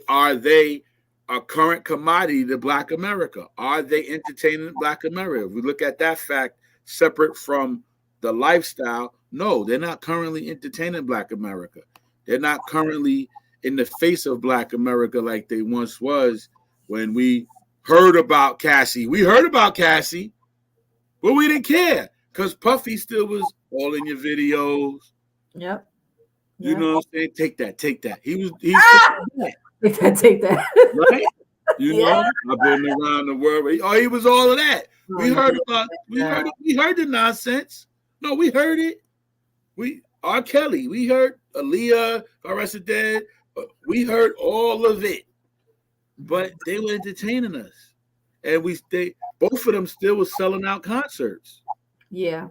are they a current commodity to Black America? Are they entertaining Black America? If we look at that fact separate from the lifestyle, no, they're not currently entertaining Black America. They're not currently in the face of Black America like they once was when we heard about Cassie. We heard about Cassie, but we didn't care because Puffy still was all in your videos. Yep. You Yep. know what I'm saying? Take that, take that. He's still that, Take that, take that. right? You Yeah. know, I've been around the world. Oh, he was all of that. Oh, We heard about, yeah. we heard the nonsense. No, we heard it. We R. Kelly, we heard Aaliyah, Arrested Dead. We heard all of it, but they were entertaining us, and both of them still was selling out concerts. Yeah.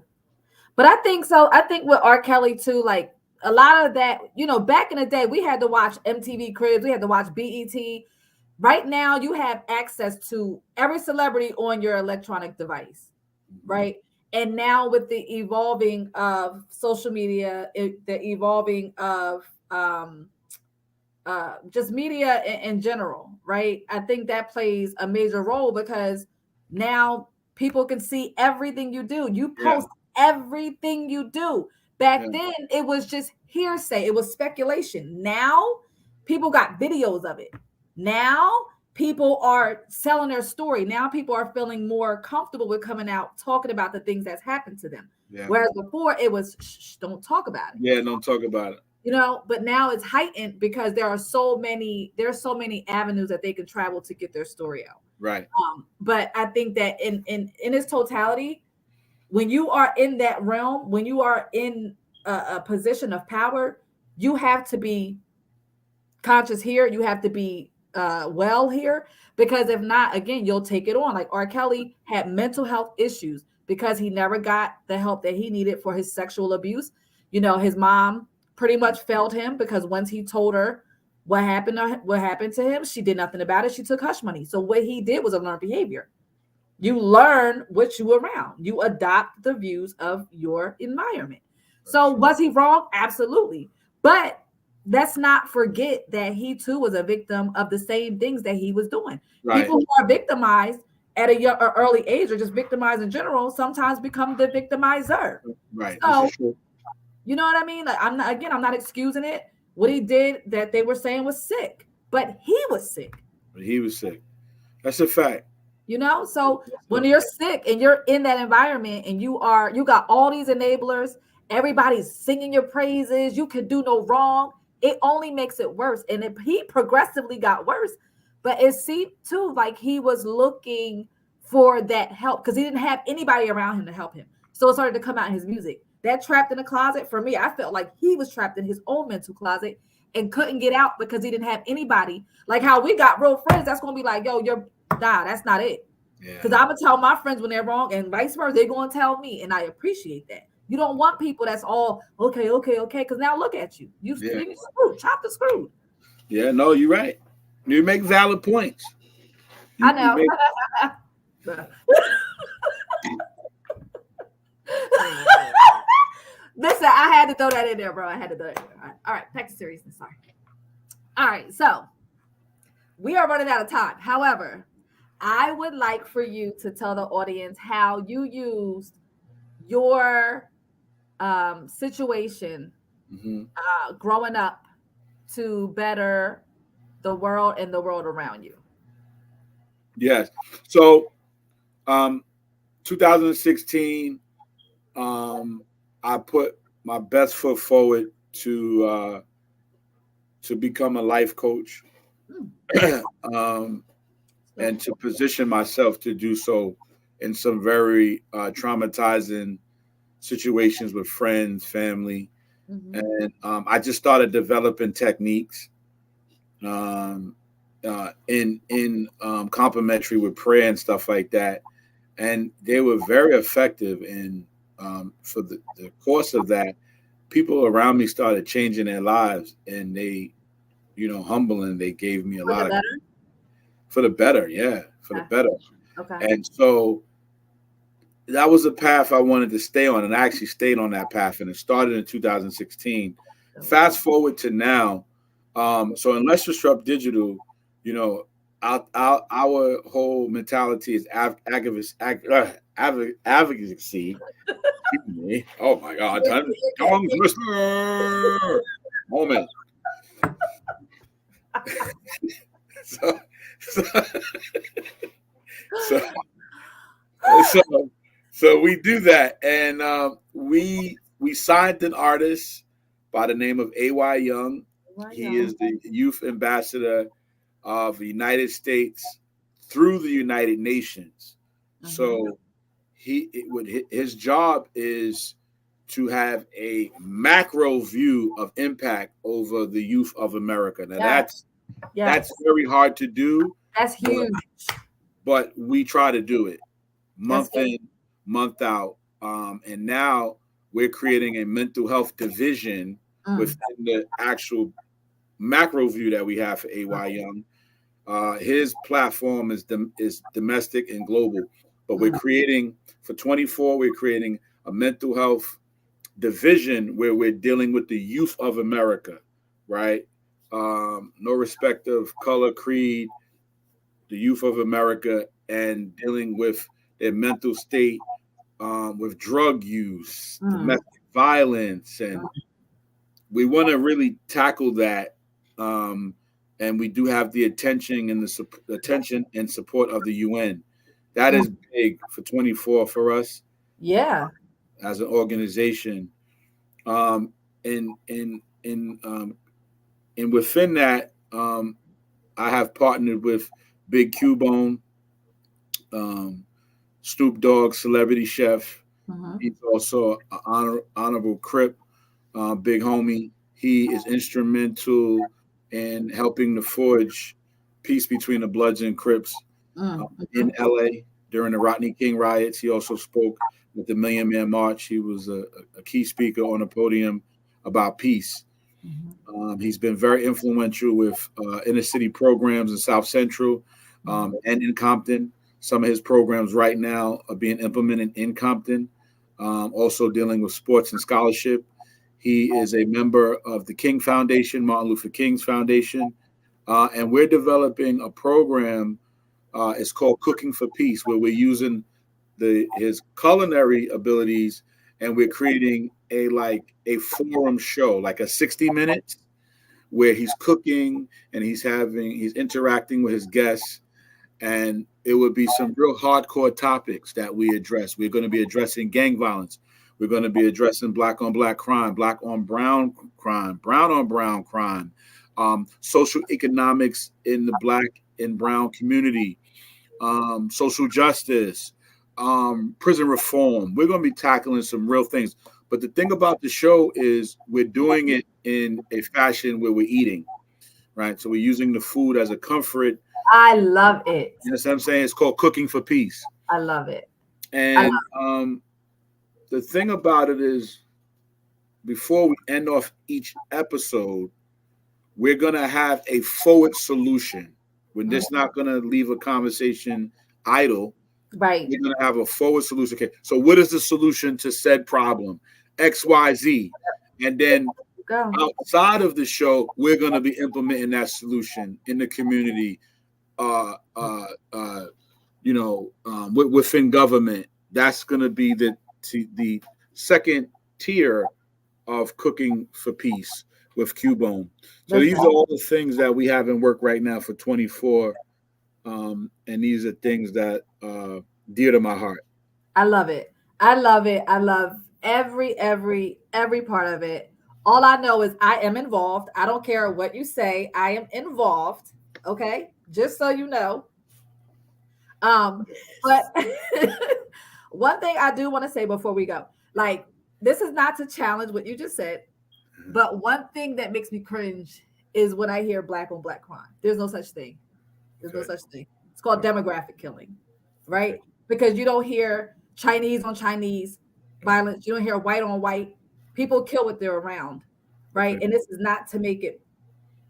But I think so. I think with R. Kelly too, like a lot of that, back in the day, we had to watch MTV Cribs, we had to watch BET. Right now, you have access to every celebrity on your electronic device, right? And now with the evolving of social media, the evolving of just media in general, right? I think that plays a major role because now people can see everything you do. You Yeah, post everything you do. Back yeah, then, it was just hearsay, it was speculation. Now, people got videos of it. Now, people are selling their story. Now, people are feeling more comfortable with coming out talking about the things that's happened to them. yeah, Whereas before, it was shh, don't talk about it. yeah. Don't talk about it. But now it's heightened because there's so many avenues that they can travel to get their story out. Right, But I think that in its totality, when you are in that realm, when you are in a position of power, you have to be conscious here, you have to be well here, because if not, again, you'll take it on. Like R. Kelly had mental health issues because he never got the help that he needed for his sexual abuse. His mom pretty much failed him because once he told her what happened to him, she did nothing about it. She took hush money. So what he did was a learned behavior. You learn what you around. You adopt the views of your environment. So was he wrong? Absolutely. But let's not forget that he too was a victim of the same things that he was doing. right, People who are victimized at a young or early age, or just victimized in general, sometimes become the victimizer. right. This So is true. you know what I mean? Like I'm not excusing it. What he did that they were saying was sick, but he was sick. But he was sick. That's a fact. So That's a when you're fact. sick and you're in that environment and you got all these enablers, everybody's singing your praises, you can do no wrong, it only makes it worse. And if he progressively got worse, but it seemed too like he was looking for that help because he didn't have anybody around him to help him, so it started to come out in his music. That trapped in the closet, for me, I felt like he was trapped in his own mental closet and couldn't get out because he didn't have anybody. Like how we got real friends that's gonna be like, yo, you're that's not it. Yeah, Because I'm gonna tell my friends when they're wrong, and vice versa, they're gonna tell me, and I appreciate that. You don't want people that's all okay, okay, okay. Because now look at you, you yeah, screwed, chopped and screwed. yeah. No, you're right. You make valid points. I You know. make Listen, I had to throw that in there, bro. I had to throw that in there. All right, back to seriousness. Sorry. All right, so we are running out of time. However, I would like for you to tell the audience how you used your situation growing up to better the world and the world around you. Yes. So Um, 2016, I put my best foot forward to become a life coach, um, and to position myself to do so in some very traumatizing situations with friends, family, and I just started developing techniques um, in complementary with prayer and stuff like that, and they were very effective. And for the course of that, people around me started changing their lives, and they, humbling. They gave me a For the lot of better. for the better, yeah, for the Okay. better. Okay. And so that was a path I wanted to stay on, and I actually stayed on that path, and it started in 2016. Fast forward to now, so in Let's Disrupt Digital, you know, our whole mentality is advocacy. Excuse me. Oh my God, tongue twister moment. So, so, so so so we do that, and we signed an artist by the name of AY Young. Why He y'all? is the youth ambassador of the United States through the United Nations. So his job is to have a macro view of impact over the youth of America. Now Yes. that's Yes. very hard to do, That's but huge. we try to do it That's month good. in, month out. And now we're creating a mental health division Mm. within the actual macro view that we have for AY Young. His platform is domestic and global, but we're Mm. creating for 24. We're creating a mental health division where we're dealing with the youth of America, right? No respect of color, creed, the youth of America, and dealing with their mental state, with drug use, Mm. domestic violence, and Mm. we want to really tackle that. Um, and we do have the attention and attention and support of the UN. That Mm. is big for 24 for us Yeah. as an organization. Um, and and and and within that, I have partnered with Big Cubone, um, Snoop Dogg, celebrity chef. Mm-hmm. He's also an honorable Crip, big homie. He is instrumental in helping to forge peace between the Bloods and Crips in Mm-hmm. LA during the Rodney King riots. He also spoke at the Million Man March. He was a key speaker on the podium about peace. He's been very influential with inner city programs in South Central and in Compton. Some of his programs right now are being implemented in Compton, also dealing with sports and scholarship. He is a member of the King Foundation, Martin Luther King's foundation, and we're developing a program. It's called Cooking for Peace, where we're using his culinary abilities, and we're creating a forum show, like a 60 minutes, where he's cooking and he's interacting with his guests, and it would be some real hardcore topics that we address. We're going to be addressing gang violence. We're going to be addressing black on black crime, black on brown crime, brown on brown crime, social economics in the black and brown community, social justice, prison reform. We're going to be tackling some real things. But the thing about the show is we're doing it in a fashion where we're eating, right? So we're using the food as a comfort. I love it. You know what I'm saying? It's called Cooking for Peace. I love it. I love And the thing about it is, before we end off each episode, we're going to have a forward solution. We're just not going to leave a conversation idle. Right. We're going to have a forward solution. Okay, so what is the solution to said problem? X, Y, Z. And then Go. outside of the show, we're going to be implementing that solution in the community, within government. That's going to be the second tier of Cooking for Peace with Cubone. So these are all the things that we have in work right now for 24. And these are things that dear to my heart. I love it. I love it. I love every part of it. All I know is I am involved. I don't care what you say. I am involved. Okay? Just so you know. But one thing I do want to say before we go, like, this is not to challenge what you just said, but one thing that makes me cringe is when I hear black on black crime. There's no such thing. There's no such thing. It's called demographic killing, right? Because you don't hear Chinese on Chinese violence. You don't hear white on white. People kill what they're around, right? And this is not to make it,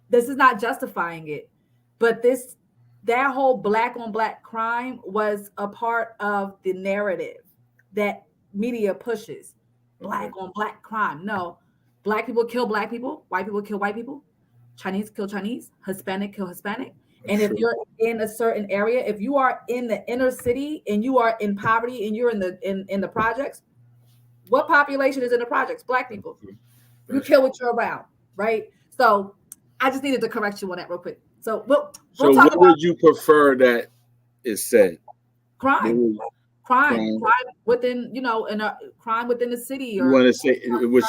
this is not justifying it, but that whole black on black crime was a part of the narrative that media pushes. Black on black crime. No, black people kill black people, white people kill white people, Chinese kill Chinese, Hispanic kill Hispanic. And if you're in a certain area, if you are in the inner city and you are in poverty and you're in the projects, what population is in the projects? Black people. You kill what you're around, right? So I just needed to correct you on that real quick. So we'll So talk what about would you prefer that is said? crime within, in a crime within the city. You want to say,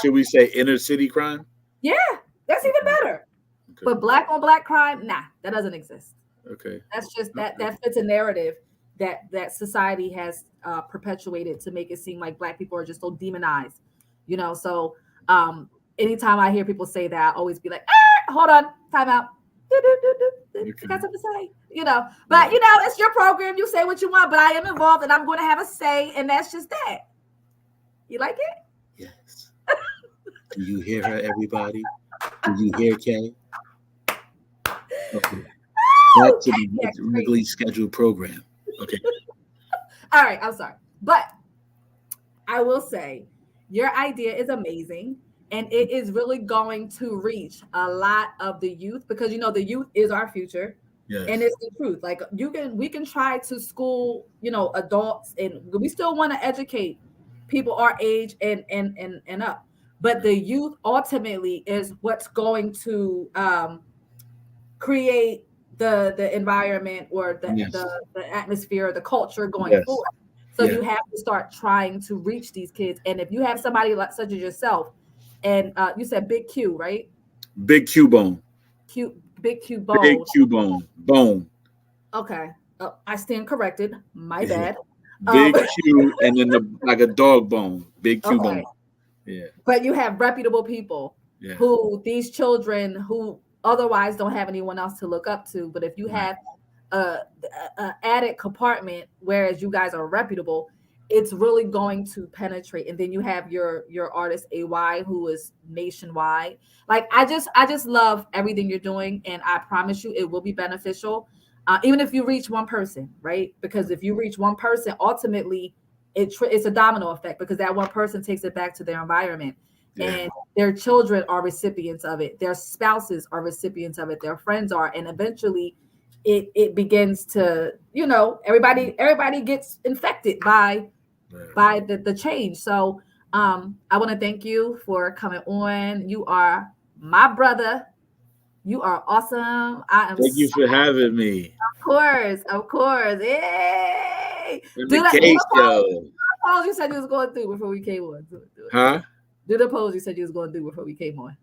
should we say inner city crime? Yeah, that's even better. Okay. But black on black crime, nah, that doesn't exist. Okay. That's just that fits a narrative that society has perpetuated to make it seem like black people are just so demonized, So anytime I hear people say that, I always be like, hold on, time out. Okay. Got something to say, but it's your program. You say what you want, but I am involved and I'm going to have a say. And that's just that. You like it? Yes. Do you hear her, everybody? Do you hear Kay? Okay. Back to the regularly scheduled program. Okay. All right. I'm sorry. But I will say your idea is amazing. And it is really going to reach a lot of the youth because, the youth is our future. Yes. And it's the truth. Like we can try to school, adults, and we still want to educate people our age and up. But the youth ultimately is what's going to create the environment or the atmosphere, the culture going forward. So you have to start trying to reach these kids. And if you have somebody such as yourself, and you said Big Q, right? Big Q bone. Big Q bone. Big Q bone. Bone. Okay. I stand corrected. My bad. Big Q and then like a dog bone. Big Q bone. Yeah. But you have reputable people who these children who otherwise don't have anyone else to look up to. But if you have a added compartment, whereas you guys are reputable, it's really going to penetrate. And then you have your artist AY, who is nationwide. Like I just love everything you're doing, and I promise you it will be beneficial, even if you reach one person, right? Because if you reach one person, ultimately it's a domino effect because that one person takes it back to their environment, and their children are recipients of it, their spouses are recipients of it, their friends are, and eventually it begins to, everybody gets infected by the change. So I want to thank you for coming on. You are my brother. You are awesome. Thank you for having me. Of course. Yay! The pose you said you was going through before we came on. Huh? Do the pose you said you was going to do before we came on.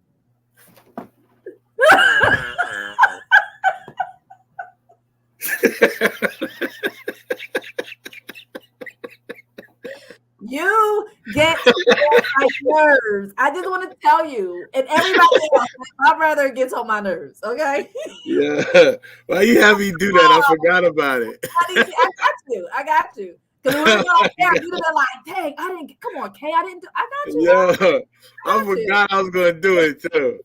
You get my nerves. I just want to tell you, and everybody else, my brother gets on my nerves. Okay. Yeah. Why you have me do that? I forgot about it. I got you. Because when you're out there, you'd be like, "Dang, I didn't. Come on, Kay, I didn't. I got you." Yeah, I forgot I was going to do it too.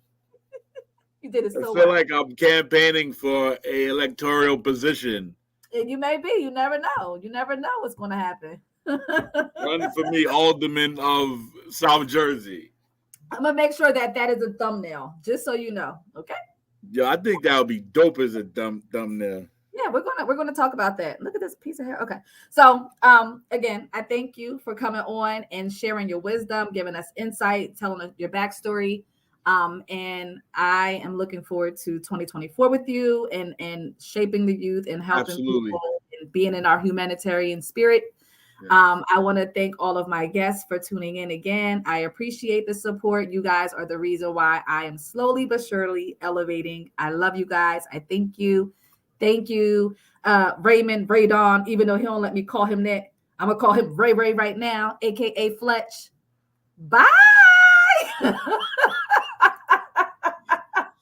You did it so I feel like I'm campaigning for a electoral position. And you may be. You never know. You never know what's going to happen. Run for me, Alderman of South Jersey. I'm gonna make sure that is a thumbnail, just so you know. Okay. Yeah, I think that would be dope as a thumbnail. Yeah, we're gonna talk about that. Look at this piece of hair. Okay. So again, I thank you for coming on and sharing your wisdom, giving us insight, telling us your backstory. And I am looking forward to 2024 with you and shaping the youth and helping people being in our humanitarian spirit. Yes. I want to thank all of my guests for tuning in again. I appreciate the support. You guys are the reason why I am slowly but surely elevating. I love you guys. I thank you. Thank you, Raydon, even though he don't let me call him that. I'm going to call him Ray right now, a.k.a. Fletch. Bye.